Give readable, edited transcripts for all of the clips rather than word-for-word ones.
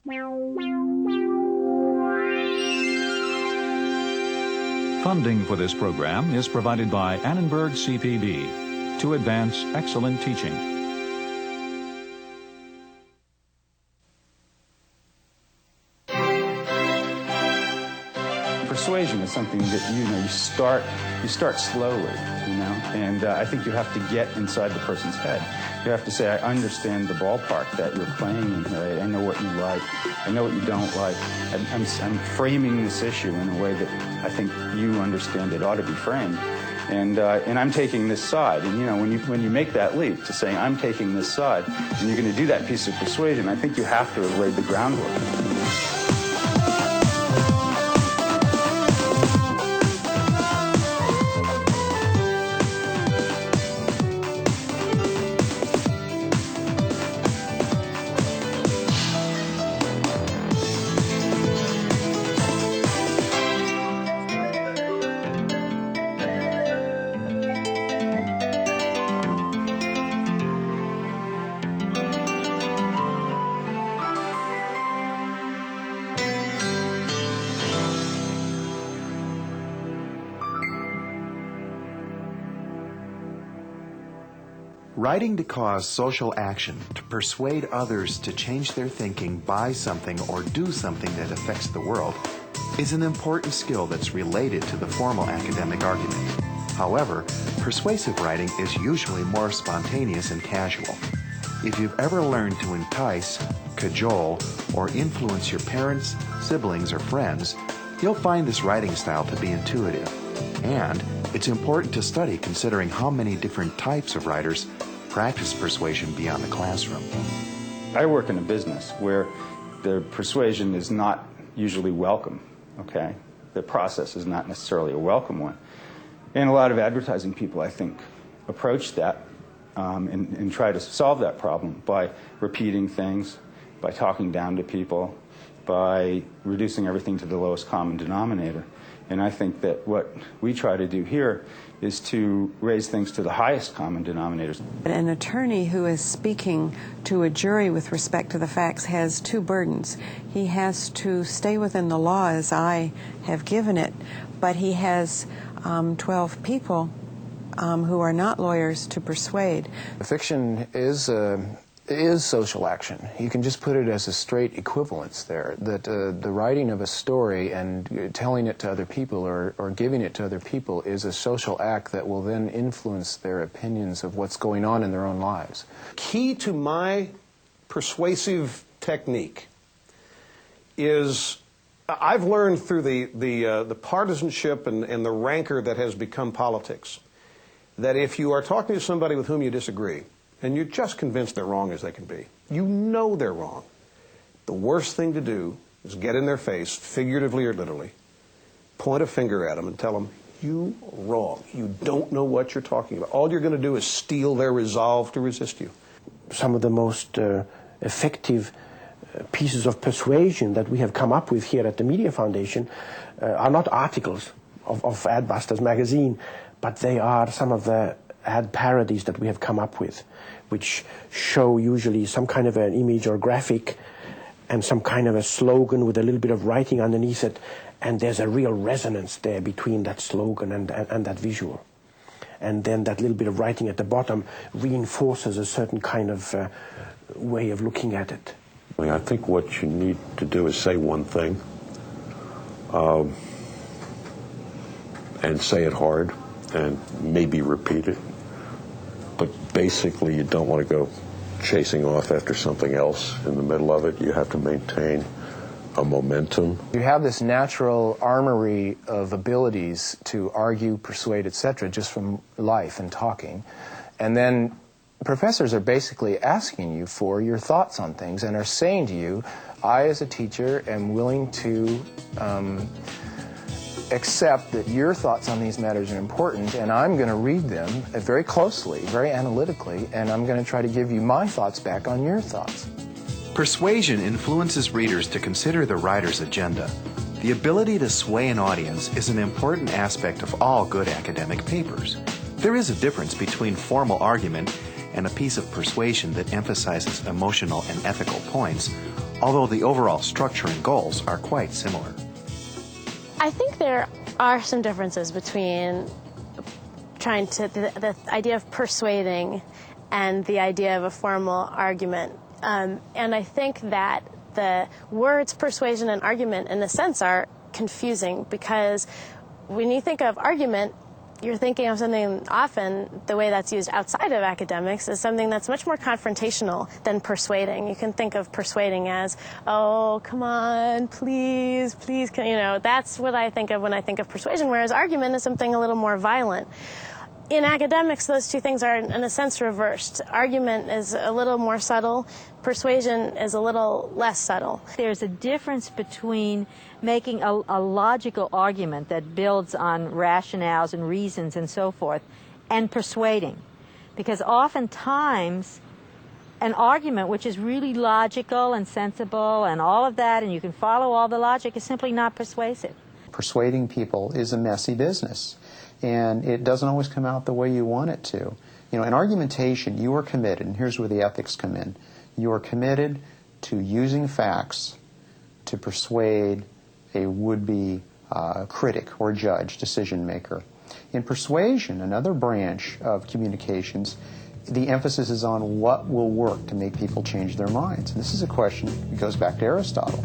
Funding for this program is provided by Annenberg CPB to advance excellent teaching. Persuasion is something that you start slowly, and I think you have to get inside the person's head. You have to say, I understand the ballpark that you're playing in here. I know what you like. I know what you don't like. I'm framing this issue in a way that I think you understand it ought to be framed. And I'm taking this side. And when you make that leap to saying, I'm taking this side, and you're going to do that piece of persuasion, I think you have to have laid the groundwork. Writing to cause social action, to persuade others to change their thinking, buy something, or do something that affects the world, is an important skill that's related to the formal academic argument. However, persuasive writing is usually more spontaneous and casual. If you've ever learned to entice, cajole, or influence your parents, siblings, or friends, you'll find this writing style to be intuitive. And it's important to study considering how many different types of writers practice persuasion beyond the classroom. I work in a business where the persuasion is not usually welcome, okay? The process is not necessarily a welcome one. And a lot of advertising people, I think, approach that and try to solve that problem by repeating things, by talking down to people, by reducing everything to the lowest common denominator. And I think that what we try to do here is to raise things to the highest common denominators. An attorney who is speaking to a jury with respect to the facts has two burdens. He has to stay within the law as I have given it, but he has 12 people who are not lawyers to persuade. Fiction is social action. You can just put it as a straight equivalence there, that the writing of a story and telling it to other people or giving it to other people is a social act that will then influence their opinions of what's going on in their own lives. Key to my persuasive technique is I've learned through the partisanship and the rancor that has become politics that if you are talking to somebody with whom you disagree, and you're just convinced they're wrong as they can be, you know they're wrong, the worst thing to do is get in their face, figuratively or literally, point a finger at them and tell them, you're wrong. You don't know what you're talking about. All you're going to do is steel their resolve to resist you. Some of the most effective pieces of persuasion that we have come up with here at the Media Foundation are not articles of Adbusters magazine, but they are some of the ad parodies that we have come up with, which show usually some kind of an image or graphic and some kind of a slogan with a little bit of writing underneath it, and there's a real resonance there between that slogan and that visual. And then that little bit of writing at the bottom reinforces a certain kind of way of looking at it. I think what you need to do is say one thing and say it hard and maybe repeat it. But basically, you don't want to go chasing off after something else in the middle of it. You have to maintain a momentum. You have this natural armory of abilities to argue, persuade, etc., just from life and talking. And then professors are basically asking you for your thoughts on things and are saying to you, I, as a teacher, am willing to accept that your thoughts on these matters are important, and I'm going to read them very closely, very analytically, and I'm going to try to give you my thoughts back on your thoughts. Persuasion influences readers to consider the writer's agenda. The ability to sway an audience is an important aspect of all good academic papers. There is a difference between formal argument and a piece of persuasion that emphasizes emotional and ethical points, although the overall structure and goals are quite similar. I think there are some differences between the idea of persuading and the idea of a formal argument. And I think that the words persuasion and argument, in a sense, are confusing, because when you think of argument, you're thinking of something, often the way that's used outside of academics is something that's much more confrontational than persuading. You can think of persuading as, oh, come on, please, please, that's what I think of when I think of persuasion, whereas argument is something a little more violent. In academics, those two things are, in a sense, reversed. Argument is a little more subtle. Persuasion is a little less subtle. There's a difference between making a logical argument that builds on rationales and reasons and so forth, and persuading. Because oftentimes, an argument which is really logical and sensible and all of that, and you can follow all the logic, is simply not persuasive. Persuading people is a messy business, and it doesn't always come out the way you want it to. In argumentation, you are committed, and here's where the ethics come in. You are committed to using facts to persuade a would-be critic or judge, decision maker. In persuasion, another branch of communications, the emphasis is on what will work to make people change their minds. And this is a question that goes back to Aristotle.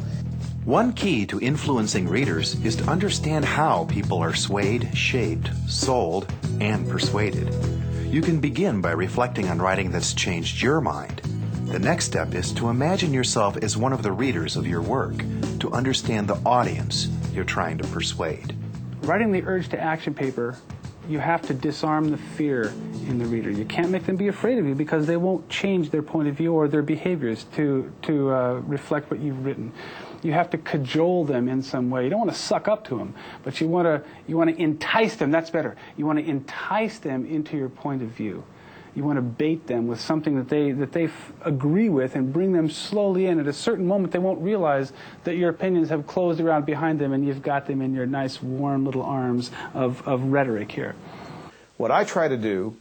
One key to influencing readers is to understand how people are swayed, shaped, sold, and persuaded. You can begin by reflecting on writing that's changed your mind. The next step is to imagine yourself as one of the readers of your work, to understand the audience you're trying to persuade. Writing the urge to action paper, you have to disarm the fear in the reader. You can't make them be afraid of you, because they won't change their point of view or their behaviors to reflect what you've written. You have to cajole them in some way. You don't want to suck up to them, but you want to entice them. That's better. You want to entice them into your point of view. You want to bait them with something that they agree with, and bring them slowly in. At a certain moment, they won't realize that your opinions have closed around behind them, and you've got them in your nice, warm little arms of rhetoric here. What I try to do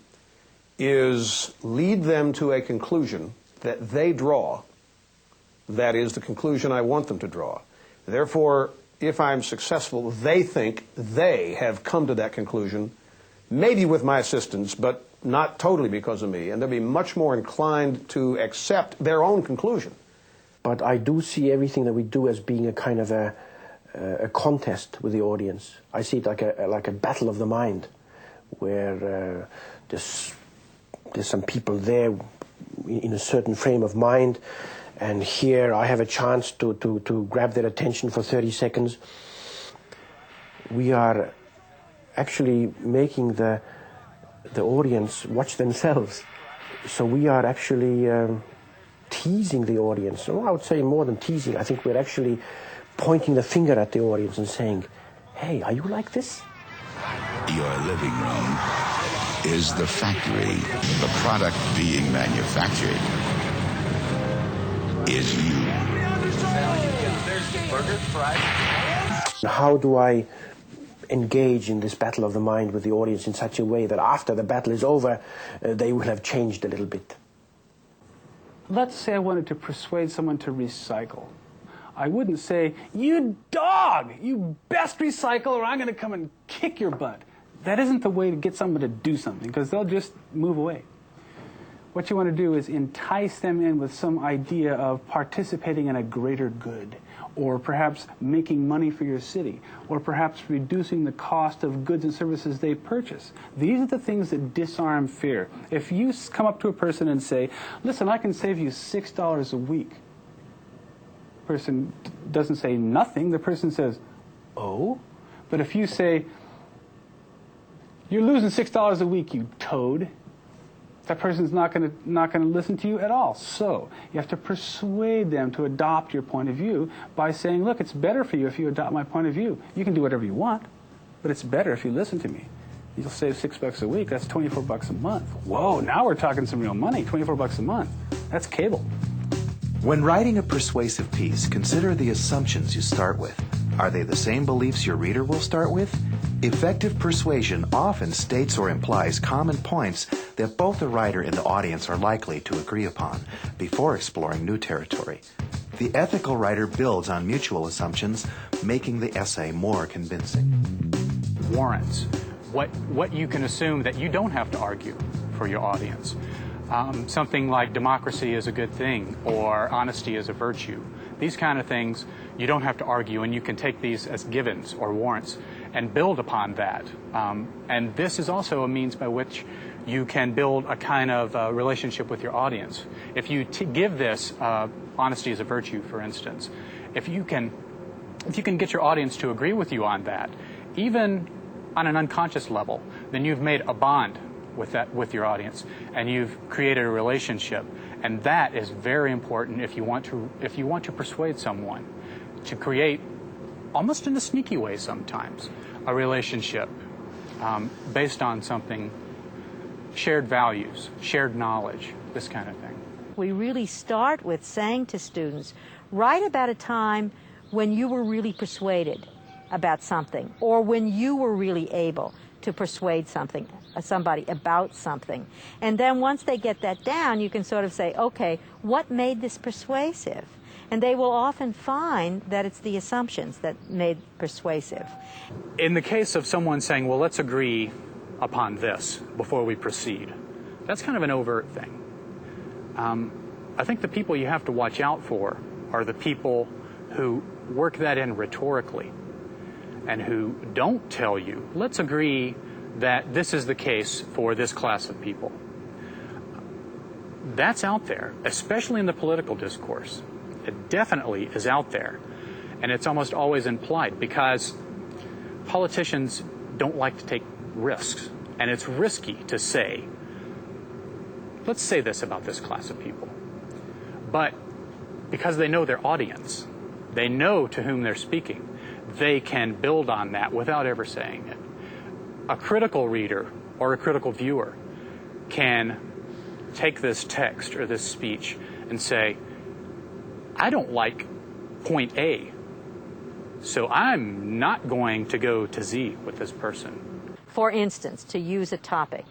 is lead them to a conclusion that they draw. That is the conclusion I want them to draw. Therefore, if I'm successful, they think they have come to that conclusion, maybe with my assistance, but not totally because of me, and they'll be much more inclined to accept their own conclusion. But I do see everything that we do as being a kind of a contest with the audience. I see it like a battle of the mind, where there's some people there in a certain frame of mind, and here I have a chance to grab their attention for 30 seconds. We are actually making the audience watch themselves. So we are actually teasing the audience. So I would say more than teasing. I think we're actually pointing the finger at the audience and saying, hey, are you like this? Your living room is the factory. The product being manufactured is you. How do I engage in this battle of the mind with the audience in such a way that after the battle is over, they will have changed a little bit? Let's say I wanted to persuade someone to recycle. I wouldn't say, you dog, you best recycle or I'm going to come and kick your butt. That isn't the way to get someone to do something, because they'll just move away. What you want to do is entice them in with some idea of participating in a greater good, or perhaps making money for your city, or perhaps reducing the cost of goods and services they purchase. These are the things that disarm fear. If you come up to a person and say, listen, I can save you $6 a week. The person doesn't say nothing. The person says, oh? But if you say, you're losing $6 a week, you toad, that person's not going to listen to you at all. So you have to persuade them to adopt your point of view by saying, look, it's better for you if you adopt my point of view. You can do whatever you want, but it's better if you listen to me. You'll save $6 a week. That's $24 a month. Whoa, now we're talking some real money. $24 a month. That's cable. When writing a persuasive piece, consider the assumptions you start with. Are they the same beliefs your reader will start with? Effective persuasion often states or implies common points that both the writer and the audience are likely to agree upon before exploring new territory. The ethical writer builds on mutual assumptions, making the essay more convincing. Warrants. What you can assume that you don't have to argue for your audience. Something like democracy is a good thing or honesty is a virtue. These kind of things you don't have to argue, and you can take these as givens or warrants and build upon that. And this is also a means by which you can build a kind of relationship with your audience. If you give this honesty is a virtue, for instance, if you can get your audience to agree with you on that, even on an unconscious level, then you've made a bond with your audience, and you've created a relationship. And that is very important if you want to persuade someone to create, almost in a sneaky way sometimes, a relationship based on something, shared values, shared knowledge, this kind of thing. We really start with saying to students, write about a time when you were really persuaded about something, or when you were really able to persuade somebody about something. And then once they get that down, you can sort of say, okay, what made this persuasive? And they will often find that it's the assumptions that made persuasive. In the case of someone saying, well, let's agree upon this before we proceed, that's kind of an overt thing. I think the people you have to watch out for are the people who work that in rhetorically and who don't tell you, let's agree that this is the case for this class of people. That's out there, especially in the political discourse. It definitely is out there, and it's almost always implied because politicians don't like to take risks, and it's risky to say, let's say this about this class of people. But because they know their audience, they know to whom they're speaking, they can build on that without ever saying it. A critical reader or a critical viewer can take this text or this speech and say, I don't like point A, so I'm not going to go to Z with this person. For instance, to use a topic,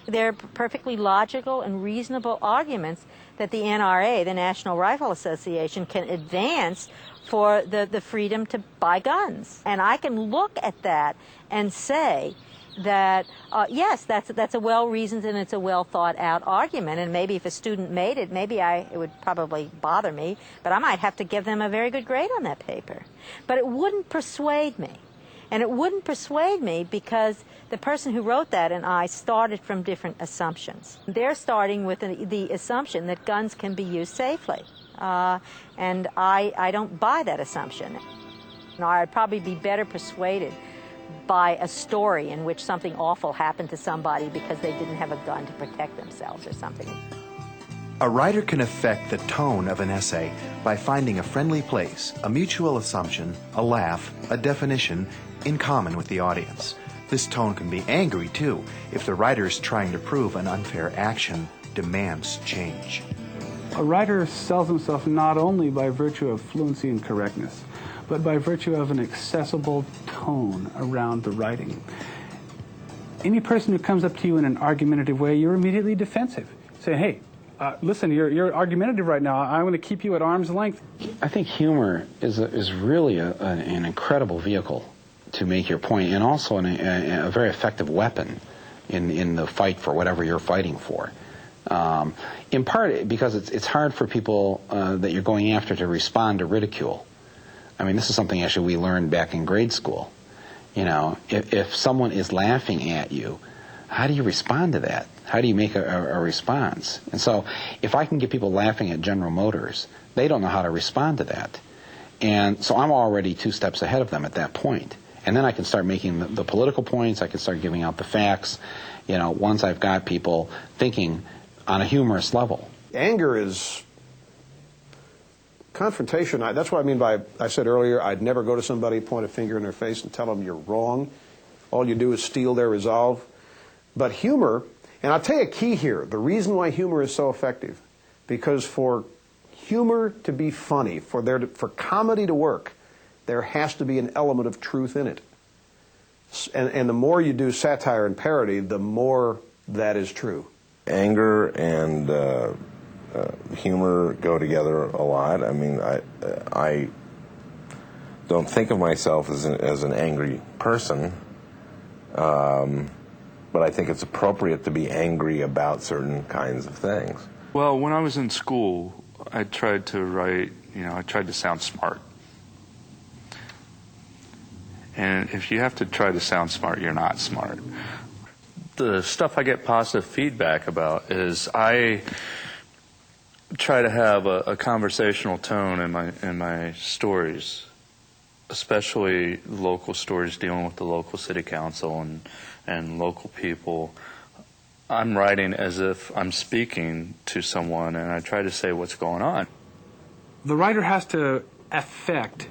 there are perfectly logical and reasonable arguments that the NRA, the National Rifle Association, can advance for the freedom to buy guns. And I can look at that and say that, yes, that's a well-reasoned and it's a well-thought-out argument. And maybe if a student made it, it would probably bother me, but I might have to give them a very good grade on that paper. But it wouldn't persuade me. And it wouldn't persuade me because the person who wrote that and I started from different assumptions. They're starting with the assumption that guns can be used safely. And I don't buy that assumption. I'd probably be better persuaded by a story in which something awful happened to somebody because they didn't have a gun to protect themselves or something. A writer can affect the tone of an essay by finding a friendly place, a mutual assumption, a laugh, a definition in common with the audience. This tone can be angry, too, if the writer is trying to prove an unfair action demands change. A writer sells himself not only by virtue of fluency and correctness, but by virtue of an accessible tone around the writing. Any person who comes up to you in an argumentative way, you're immediately defensive. Say, hey, listen, you're argumentative right now. I'm going to keep you at arm's length. I think humor is really an incredible vehicle to make your point, and also a very effective weapon in the fight for whatever you're fighting for. In part because it's hard for people that you're going after to respond to ridicule. I mean, this is something actually we learned back in grade school. You know, if someone is laughing at you, how do you respond to that? How do you make a response? And so if I can get people laughing at General Motors, they don't know how to respond to that. And so I'm already 2 steps ahead of them at that point. And then I can start making the political points. I can start giving out the facts, you know, once I've got people thinking on a humorous level. Anger is confrontation. That's what I mean by, I said earlier, I'd never go to somebody, point a finger in their face and tell them you're wrong. All you do is steal their resolve. But humor, and I'll tell you a key here, the reason why humor is so effective, because for humor to be funny, for comedy to work, there has to be an element of truth in it. And the more you do satire and parody, the more that is true. Anger and humor go together a lot. I mean, I don't think of myself as an angry person, but I think it's appropriate to be angry about certain kinds of things. Well, when I was in school, I tried to write, I tried to sound smart. And if you have to try to sound smart, you're not smart. The stuff I get positive feedback about is I try to have a conversational tone in my stories, especially local stories dealing with the local city council and local people. I'm writing as if I'm speaking to someone, and I try to say what's going on. The writer has to affect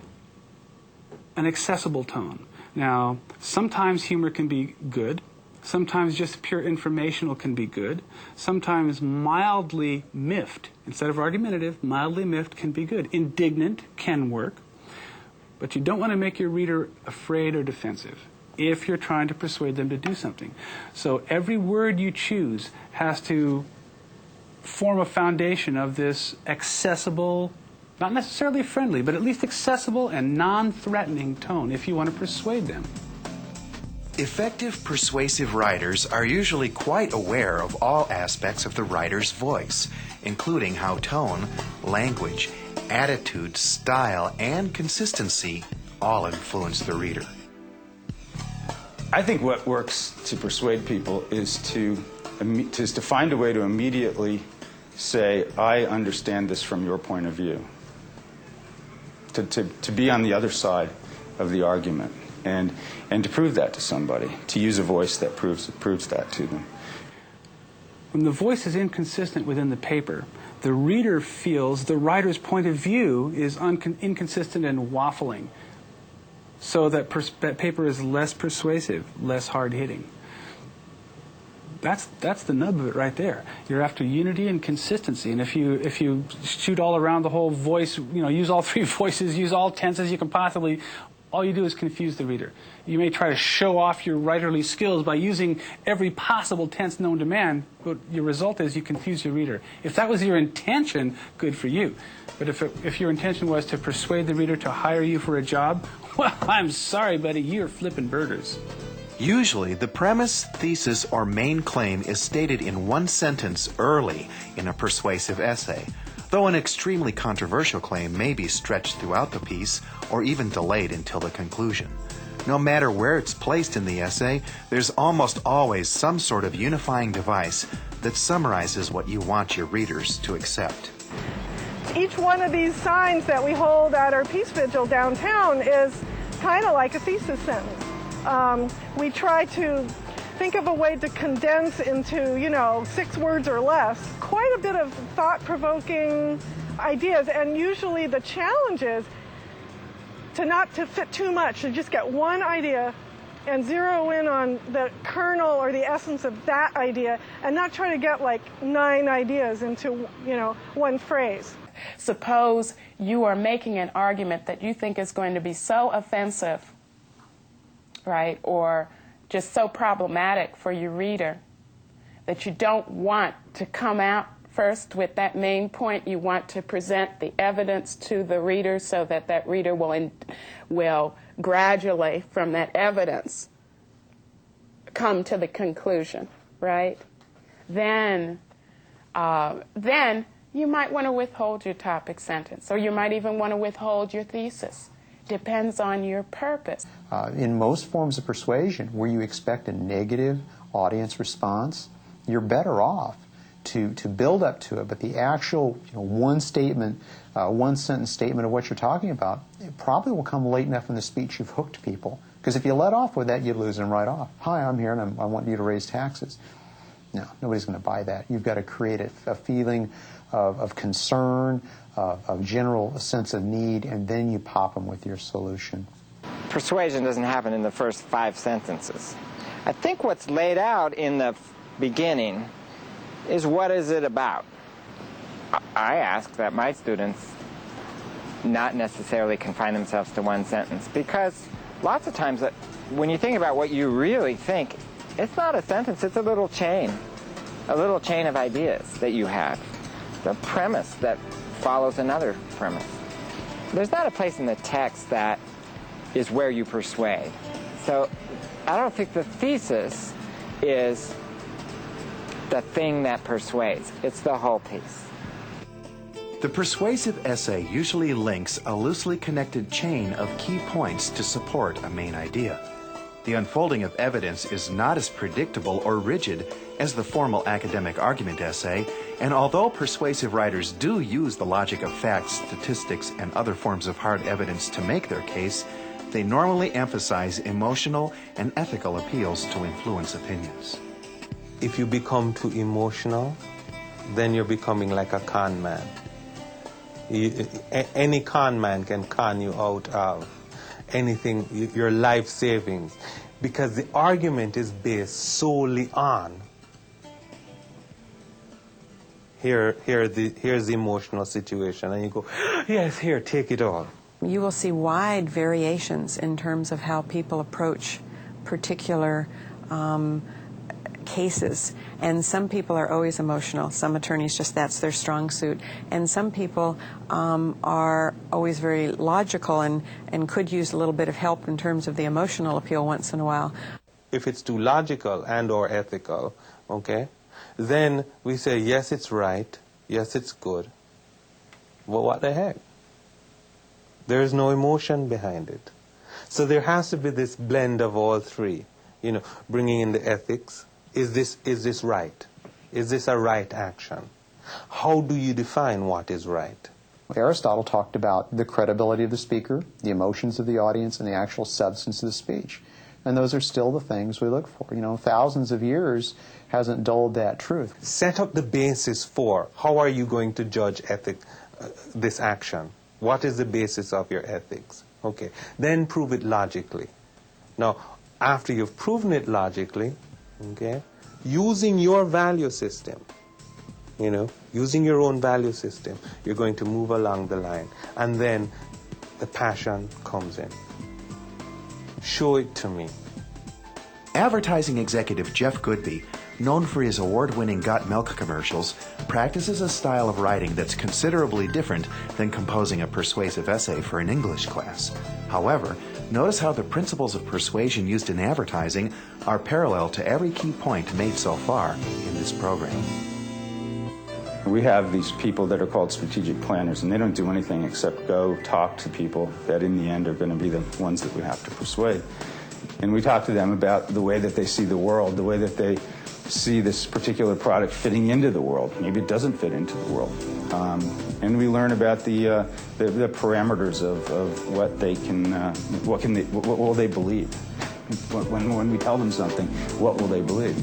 an accessible tone. Now, sometimes humor can be good. Sometimes just pure informational can be good. Sometimes mildly miffed, instead of argumentative, mildly miffed can be good. Indignant can work. But you don't want to make your reader afraid or defensive if you're trying to persuade them to do something. So every word you choose has to form a foundation of this accessible, not necessarily friendly, but at least accessible and non-threatening tone if you want to persuade them. Effective persuasive writers are usually quite aware of all aspects of the writer's voice, including how tone, language, attitude, style, and consistency all influence the reader. I think what works to persuade people is to find a way to immediately say, I understand this from your point of view. To be on the other side of the argument and to prove that to somebody, to use a voice that proves that to them. When the voice is inconsistent within the paper, the reader feels the writer's point of view is inconsistent and waffling, so that paper is less persuasive, less hard-hitting. That's the nub of it right there. You're after unity and consistency, and if you shoot all around the whole voice, use all three voices, use all tenses you can possibly, all you do is confuse the reader. You may try to show off your writerly skills by using every possible tense known to man, but your result is you confuse your reader. If that was your intention, good for you. But if your intention was to persuade the reader to hire you for a job, well, I'm sorry, buddy, you're flipping burgers. Usually, the premise, thesis, or main claim is stated in one sentence early in a persuasive essay, though an extremely controversial claim may be stretched throughout the piece or even delayed until the conclusion. No matter where it's placed in the essay, there's almost always some sort of unifying device that summarizes what you want your readers to accept. Each one of these signs that we hold at our Peace Vigil downtown is kind of like a thesis sentence. We try to think of a way to condense into, 6 words or less, quite a bit of thought-provoking ideas, and usually the challenge is not to fit too much, to just get one idea and zero in on the kernel or the essence of that idea, and not try to get like 9 ideas into, one phrase. Suppose you are making an argument that you think is going to be so offensive, right, or just so problematic for your reader that you don't want to come out first with that main point. You want to present the evidence to the reader so that reader will gradually, from that evidence, come to the conclusion, right? Then you might want to withhold your topic sentence, or you might even want to withhold your thesis. Depends on your purpose. In most forms of persuasion, where you expect a negative audience response, you're better off to build up to it. But the actual one sentence statement of what you're talking about, it probably will come late enough in the speech you've hooked people. Because if you let off with that, you lose them right off. Hi, I'm here and I want you to raise taxes. No, nobody's going to buy that. You've got to create a feeling of concern, of general sense of need, and then you pop them with your solution. Persuasion doesn't happen in the first 5 sentences. I think what's laid out in the beginning is, what is it about? I ask that my students not necessarily confine themselves to one sentence, because lots of times when you think about what you really think, it's not a sentence, it's a little chain of ideas that you have. The premise that follows another premise. There's not a place in the text that is where you persuade. So I don't think the thesis is the thing that persuades. It's the whole piece. The persuasive essay usually links a loosely connected chain of key points to support a main idea. The unfolding of evidence is not as predictable or rigid as the formal academic argument essay, and although persuasive writers do use the logic of facts, statistics, and other forms of hard evidence to make their case, they normally emphasize emotional and ethical appeals to influence opinions. If you become too emotional, then you're becoming like a con man. Any con man can con you out of anything, your life savings, because the argument is based solely on here's the emotional situation, and you go, yes, here, take it all. You will see wide variations in terms of how people approach particular cases. And some people are always emotional. Some attorneys, just that's their strong suit. And some people are always very logical and could use a little bit of help in terms of the emotional appeal once in a while. If it's too logical and or ethical, okay, then we say, yes, it's right, yes, it's good. Well, what the heck? There is no emotion behind it. So there has to be this blend of all three, you know, bringing in the ethics. Is this right? Is this a right action? How do you define what is right? Aristotle talked about the credibility of the speaker, the emotions of the audience, and the actual substance of the speech. And those are still the things we look for. You know, thousands of years hasn't dulled that truth. Set up the basis for how are you going to judge this action. What is the basis of your ethics? Okay. Then prove it logically. Now, after you've proven it logically, okay, using your value system, you know, using your own value system, you're going to move along the line. And then the passion comes in. Show it to me. Advertising executive Jeff Goodby, known for his award-winning Got Milk commercials, practices a style of writing that's considerably different than composing a persuasive essay for an English class. However, notice how the principles of persuasion used in advertising are parallel to every key point made so far in this program. We have these people that are called strategic planners, and they don't do anything except go talk to people that in the end are going to be the ones that we have to persuade. And we talk to them about the way that they see the world, the way that they see this particular product fitting into the world. Maybe it doesn't fit into the world. And we learn about the parameters of what they can, what will they believe? When we tell them something, what will they believe?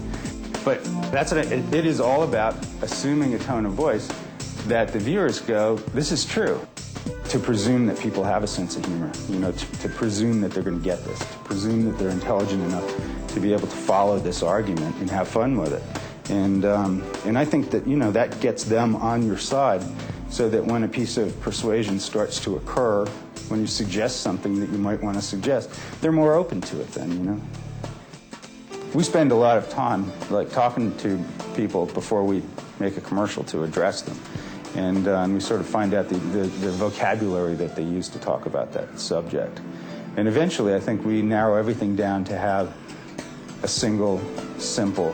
But it is all about assuming a tone of voice that the viewers go, this is true. To presume that people have a sense of humor, you know, to presume that they're going to get this, to presume that they're intelligent enough to be able to follow this argument and have fun with it. And I think that, you know, that gets them on your side so that when a piece of persuasion starts to occur, when you suggest something that you might want to suggest, they're more open to it then, you know. We spend a lot of time, like, talking to people before we make a commercial to address them. And we sort of find out the vocabulary that they use to talk about that subject. And eventually, I think we narrow everything down to have a single, simple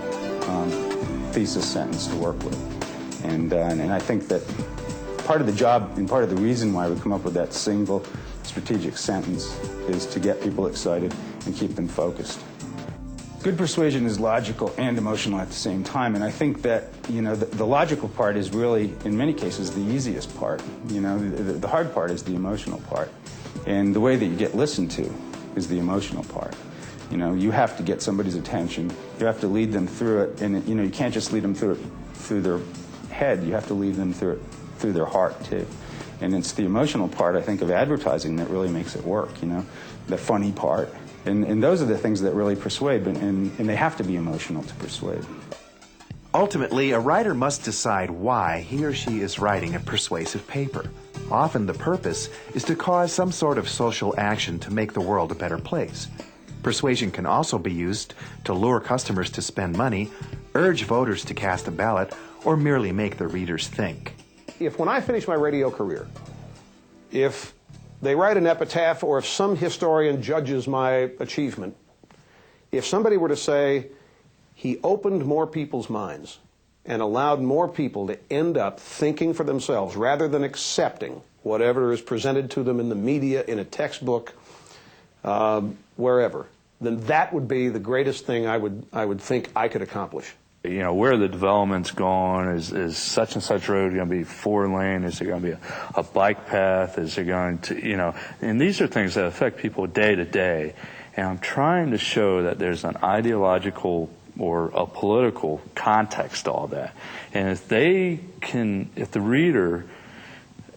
thesis sentence to work with. And I think that part of the job and part of the reason why we come up with that single strategic sentence is to get people excited and keep them focused. Good persuasion is logical and emotional at the same time, and I think that, you know, the logical part is really, in many cases, the easiest part. You know, the hard part is the emotional part, and the way that you get listened to is the emotional part. You know, you have to get somebody's attention. You have to lead them through it, and you know, you can't just lead them through it through their head. You have to lead them through it through their heart too. And it's the emotional part, I think, of advertising that really makes it work. You know, the funny part. And those are the things that really persuade, and they have to be emotional to persuade. Ultimately, a writer must decide why he or she is writing a persuasive paper. Often the purpose is to cause some sort of social action to make the world a better place. Persuasion can also be used to lure customers to spend money, urge voters to cast a ballot, or merely make the readers think. If when I finish my radio career, if they write an epitaph or if some historian judges my achievement, if somebody were to say, he opened more people's minds and allowed more people to end up thinking for themselves rather than accepting whatever is presented to them in the media, in a textbook, wherever, then that would be the greatest thing I would think I could accomplish. You know, where the development's going, is such and such road going to be 4-lane? Is it going to be a bike path? Is it going to, you know, and these are things that affect people day to day. And I'm trying to show that there's an ideological or a political context to all that. And if the reader,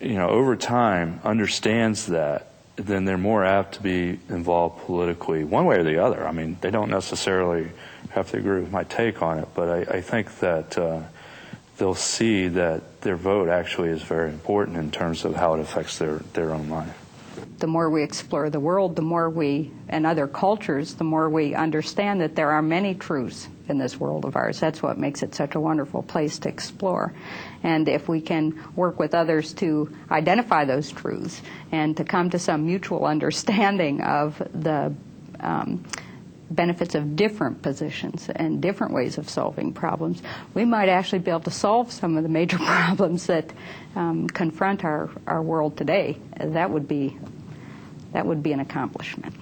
you know, over time understands that, then they're more apt to be involved politically, one way or the other. I mean, they don't necessarily have to agree with my take on it, but I think that they'll see that their vote actually is very important in terms of how it affects their own life. The more we explore the world, the more we, and other cultures, the more we understand that there are many truths in this world of ours. That's what makes it such a wonderful place to explore. And if we can work with others to identify those truths and to come to some mutual understanding of the benefits of different positions and different ways of solving problems, we might actually be able to solve some of the major problems that confront our world today. That would be an accomplishment.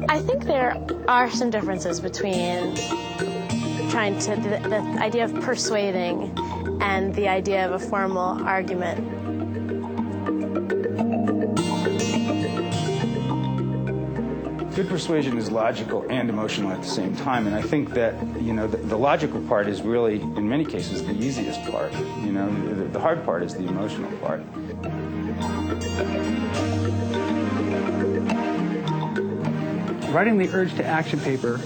I think there are some differences between trying to the idea of persuading and the idea of a formal argument. Good persuasion is logical and emotional at the same time, and I think that, you know, the logical part is really, in many cases, the easiest part. You know, the hard part is the emotional part. Writing the urge to action paper,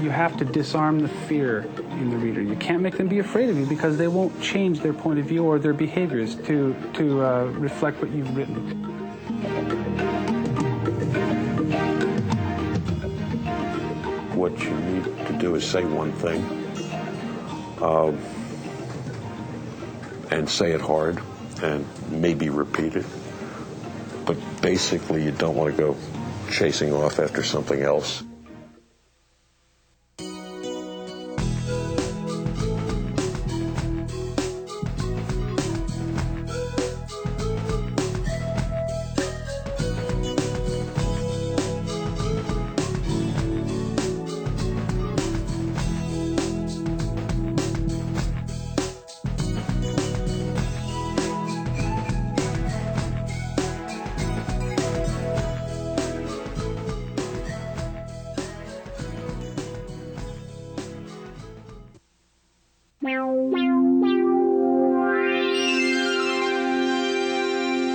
you have to disarm the fear in the reader. You can't make them be afraid of you because they won't change their point of view or their behaviors to reflect what you've written. What you need to do is say one thing and say it hard and maybe repeat it. But basically, you don't want to go chasing off after something else.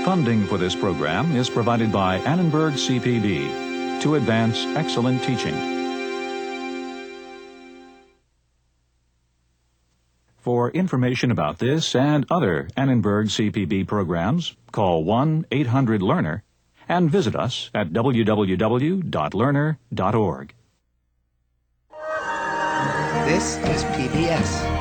Funding for this program is provided by Annenberg CPB to advance excellent teaching. For information about this and other Annenberg CPB programs, call 1-800-LEARNER and visit us at www.learner.org. This is PBS.